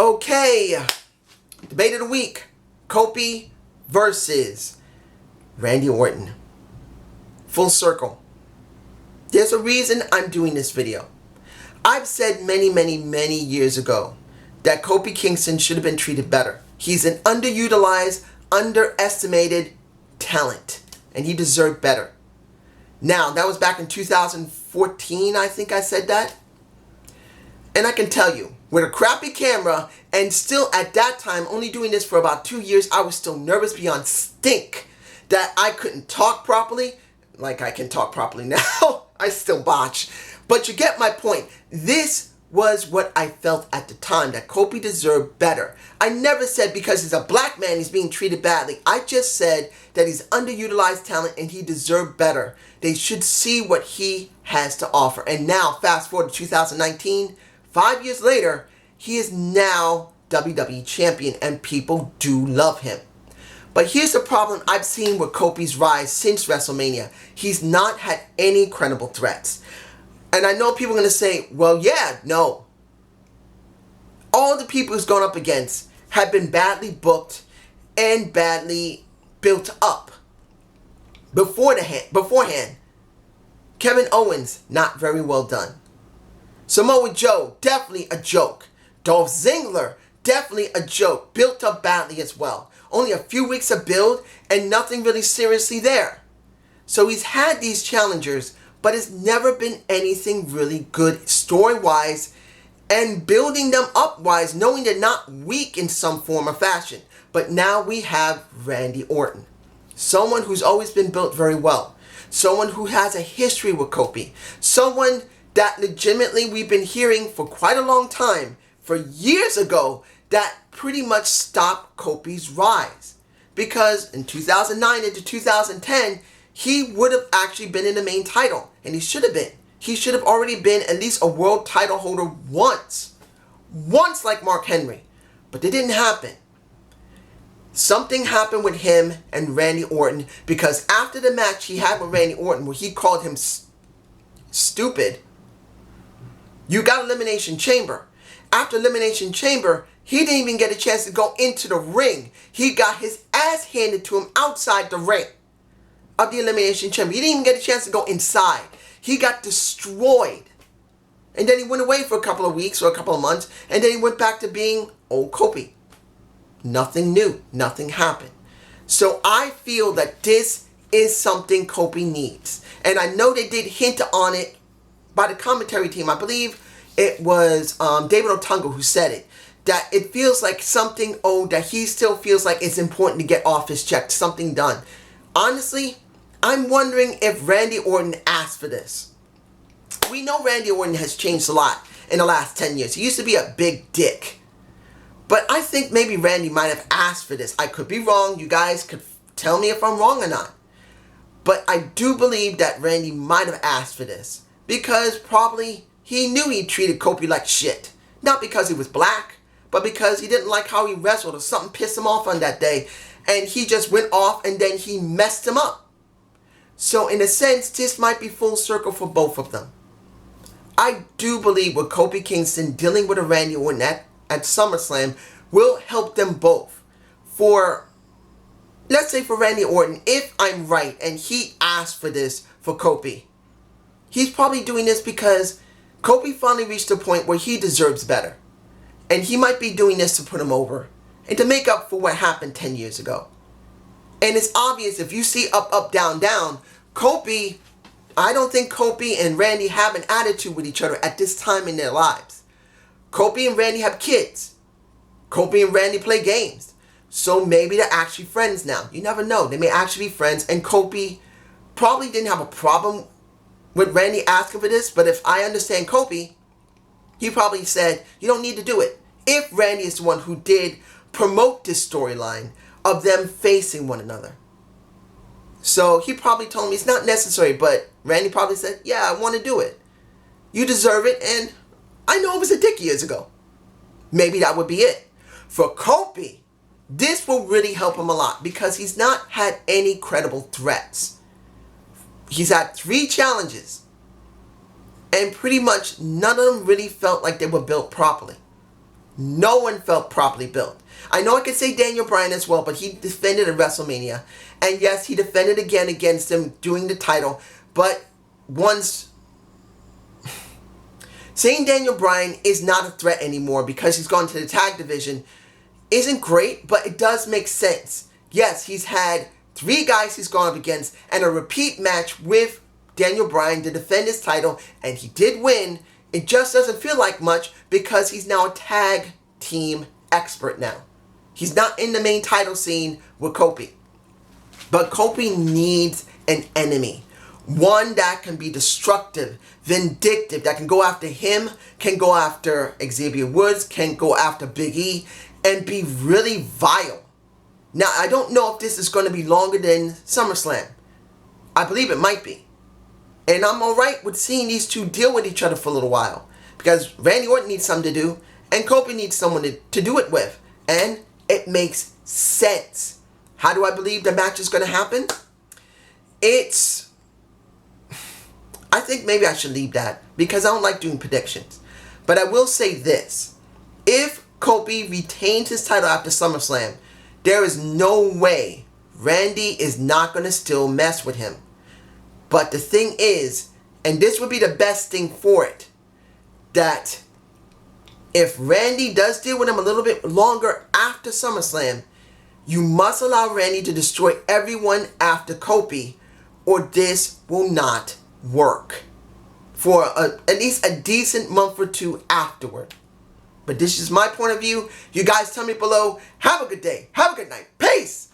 Okay, debate of the week. Kofi versus Randy Orton. Full circle. There's a reason I'm doing this video. I've said many years ago that Kofi Kingston should have been treated better. He's an underutilized, underestimated talent, and he deserved better. Now, that was back in 2014, I think I said that. And I can tell you, with a crappy camera, and still at that time, only doing this for about 2 years, I was still nervous beyond stink that I couldn't talk properly. Like I can talk properly now. I still botch. But you get my point. This was what I felt at the time, that Kofi deserved better. I never said because he's a black man he's being treated badly. I just said that he's underutilized talent and he deserved better. They should see what he has to offer. And now, fast forward to 2019, 5 years later, he is now WWE champion and people do love him. But here's the problem I've seen with Kofi's rise since WrestleMania. He's not had any credible threats. And I know people are going to say, well, yeah, no. All the people he's gone up against have been badly booked and badly built up. Beforehand, Kevin Owens, not very well done. Samoa Joe, definitely a joke. Dolph Ziggler, definitely a joke. Built up badly as well. Only a few weeks of build and nothing really seriously there. So he's had these challengers, but it's never been anything really good story-wise and building them up-wise, knowing they're not weak in some form or fashion. But now we have Randy Orton. Someone who's always been built very well. Someone who has a history with Kofi. Someone that legitimately we've been hearing for quite a long time, for years ago, that pretty much stopped Kofi's rise. Because in 2009 into 2010, he would have actually been in the main title. And he should have been. He should have already been at least a world title holder once. Once like Mark Henry. But it didn't happen. Something happened with him and Randy Orton, because after the match he had with Randy Orton where he called him stupid, you got Elimination Chamber. After Elimination Chamber, he didn't even get a chance to go into the ring. He got his ass handed to him outside the ring of the Elimination Chamber. He didn't even get a chance to go inside. He got destroyed. And then he went away for a couple of weeks or a couple of months, and then he went back to being old Kofi. Nothing new. Nothing happened. So I feel that this is something Kofi needs. And I know they did hint on it by the commentary team. I believe it was David Otunga who said it. That it feels like something old that he still feels like it's important to get off his chest. Something done. Honestly, I'm wondering if Randy Orton asked for this. We know Randy Orton has changed a lot in the last 10 years. He used to be a big dick. But I think maybe Randy might have asked for this. I could be wrong. You guys could tell me if I'm wrong or not. But I do believe that Randy might have asked for this. Because probably he knew he treated Kofi like shit. Not because he was black, but because he didn't like how he wrestled or something pissed him off on that day. And he just went off and then he messed him up. So in a sense, this might be full circle for both of them. I do believe with Kofi Kingston dealing with a Randy Orton at SummerSlam will help them both. For, let's say for Randy Orton, if I'm right and he asked for this for Kofi, he's probably doing this because Kofi finally reached a point where he deserves better. And he might be doing this to put him over and to make up for what happened 10 years ago. And it's obvious if you see up, down, Kofi, I don't think Kofi and Randy have an attitude with each other at this time in their lives. Kofi and Randy have kids. Kofi and Randy play games. So maybe they're actually friends now. You never know. They may actually be friends. And Kofi probably didn't have a problem with Randy asking for this. But if I understand Kofi, he probably said, you don't need to do it. If Randy is the one who did promote this storyline of them facing one another. So he probably told me it's not necessary. But Randy probably said, yeah, I want to do it. You deserve it. And I know it was a dick years ago. Maybe that would be it. For Kofi, this will really help him a lot because he's not had any credible threats. He's had 3 challenges. And pretty much none of them really felt like they were built properly. No one felt properly built. I know I could say Daniel Bryan as well, but he defended at WrestleMania. And yes, he defended again against him doing the title. But once... saying Daniel Bryan is not a threat anymore because he's gone to the tag division isn't great, but it does make sense. Yes, he's had 3 guys he's gone up against and a repeat match with Daniel Bryan to defend his title, and he did win. It just doesn't feel like much because he's now a tag team expert now. He's not in the main title scene with Kofi. But Kofi needs an enemy. One that can be destructive, vindictive, that can go after him, can go after Xavier Woods, can go after Big E, and be really vile. Now, I don't know if this is going to be longer than SummerSlam. I believe it might be. And I'm alright with seeing these two deal with each other for a little while. Because Randy Orton needs something to do, and Kofi needs someone to do it with. And it makes sense. How do I believe the match is going to happen? I think maybe I should leave that because I don't like doing predictions. But I will say this. If Kofi retains his title after SummerSlam, there is no way Randy is not going to still mess with him. But the thing is, and this would be the best thing for it, that if Randy does deal with him a little bit longer after SummerSlam, you must allow Randy to destroy everyone after Kofi, or this will not work for at least a decent month or 2 afterward. But this is my point of view. You guys tell me below. Have a good day. Have a good night. Peace.